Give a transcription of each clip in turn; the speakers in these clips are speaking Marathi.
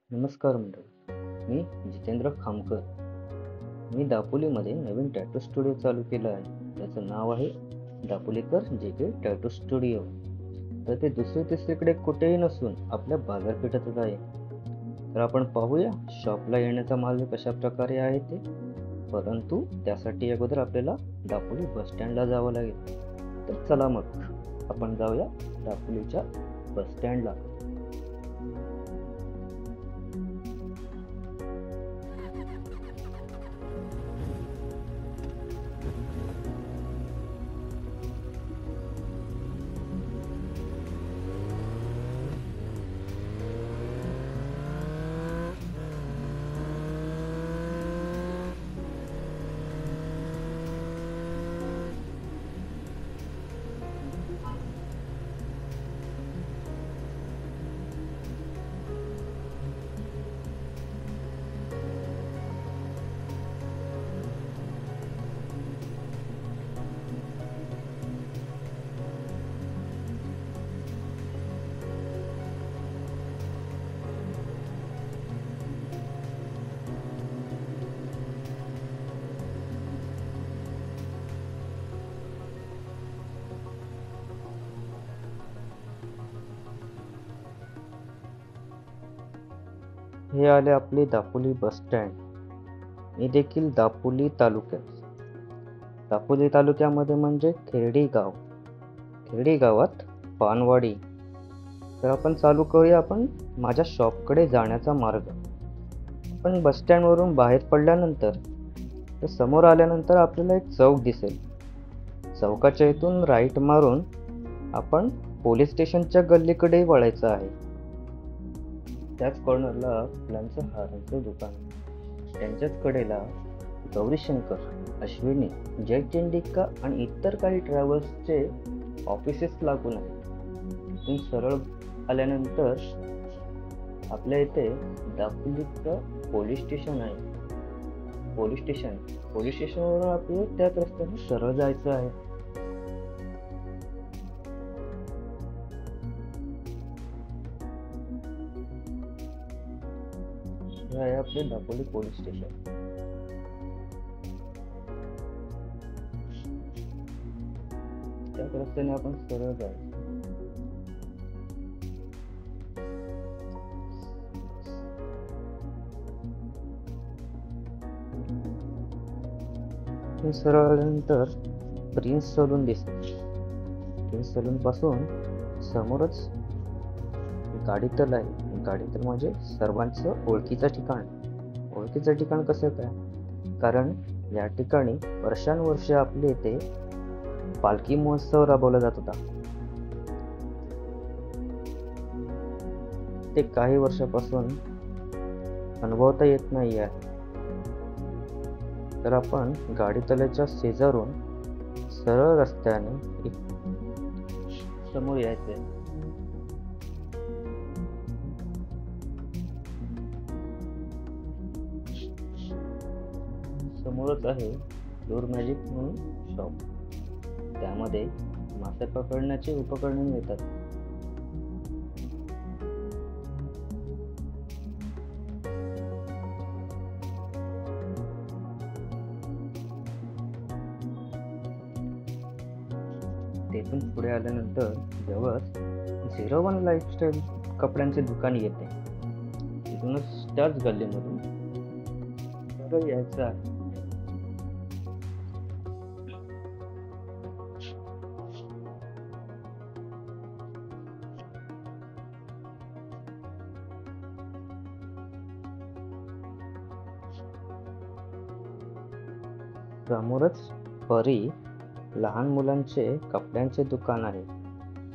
नमस्कार मंडळी, मी जितेंद्र खामकर. मी दापोलीमध्ये नवीन टॅटू स्टुडिओ चालू केलं आहे. त्याचं नाव आहे दापोलीकर JK टॅटू स्टुडिओ. तर ते दुसरे तिसरीकडे कुठेही नसून आपल्या बाजारपेठेतच आहे. तर आपण पाहूया शॉपला येण्याचा मार्ग कशा प्रकारे आहे ते. परंतु त्यासाठी अगोदर आपल्याला दापोली बस स्टँडला जावं लागेल. तर चला मग आपण जाऊया दापोलीच्या बस स्टँडला. हे आले आपले दापोली बस स्टँड. हे देखील दापोली तालुक्यात. दापोली तालुक्यामध्ये म्हणजे खेर्डी गाव. खेर्डी गावात पानवाडी. तर आपण चालू करूया आपण माझ्या शॉपकडे जाण्याचा मार्ग. आपण बस स्टँडवरून बाहेर पडल्यानंतर तर समोर आल्यानंतर आपल्याला एक चौक दिसेल. चौकाच्या इथून राईट मारून आपण पोलीस स्टेशनच्या गल्लीकडे वळायचं आहे. त्याच कॉर्नरला फुलांचं हारांचं दुकान. त्यांच्याच कडेला गौरीशंकर, अश्विनी, जयचंडिका आणि इतर काही ट्रॅव्हल्सचे ऑफिसेस लागून आहेत. इथून सरळ आल्यानंतर आपल्या इथे दापोलीचं पोलीस स्टेशन आहे. पोलीस स्टेशनवरून आपल्याला त्याच रस्त्याने सरळ जायचं आहे. हे आहे आपले दापोली पोलीस स्टेशन. त्याच रस्त्याने आपण सरळ जायचं. सरळ आल्यानंतर प्रिन्स सलून दिसते. प्रिन्स सलून पासून समोरच गाडीतल आहे. गाडीतल म्हणजे सर्वांचं ओळखीचं ठिकाण. ओळखीचं ठिकाण कसं काय? कारण या ठिकाणी वर्षानुवर्षे आपले इथे पालखी महोत्सव राबवला जात होता. ते काही वर्षापासून अनुभवता येत नाही आहे. तर आपण गाडीतल्याच्या शेजारून सरळ रस्त्याने समोर यायचंय. समोरच आहे लूर मॅजिक म्हणून शॉप. त्यामध्ये मासे पकडण्याचे उपकरणे मिळतात. तेथून पुढे आल्यानंतर जवळ 01 लाईफस्टाईल कपड्यांचे दुकान येते. तिथूनच त्याच गल्लीमधून सरळ यायचं आहे. समोरच परी लहान मुलांचे कपड्यांचे दुकान आहे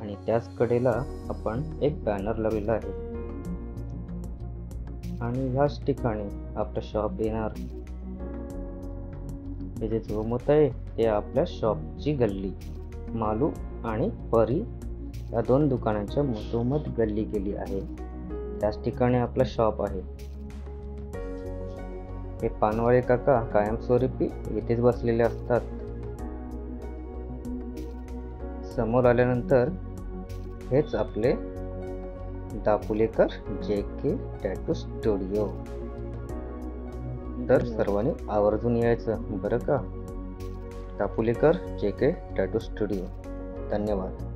आणि त्याच कडेला आपण एक बॅनर लावलेला आहे आणि ह्याच ठिकाणी आपलं शॉप येणार. हे जे झोमत आहे ते आपल्या शॉपची गल्ली. मालू आणि परी या दोन दुकानांच्या मधोमध गल्ली गेली आहे. त्याच ठिकाणी आपलं शॉप आहे. हे पानवाळे काका कायमस्वरूपी इथेच बसलेले असतात. समोर आल्यानंतर हेच आपले दापोलीकर JK टॅटू स्टुडिओ. तर सर्वांनी आवर्जून यायचं बरं का. दापोलीकर JK टॅटू स्टुडिओ. धन्यवाद.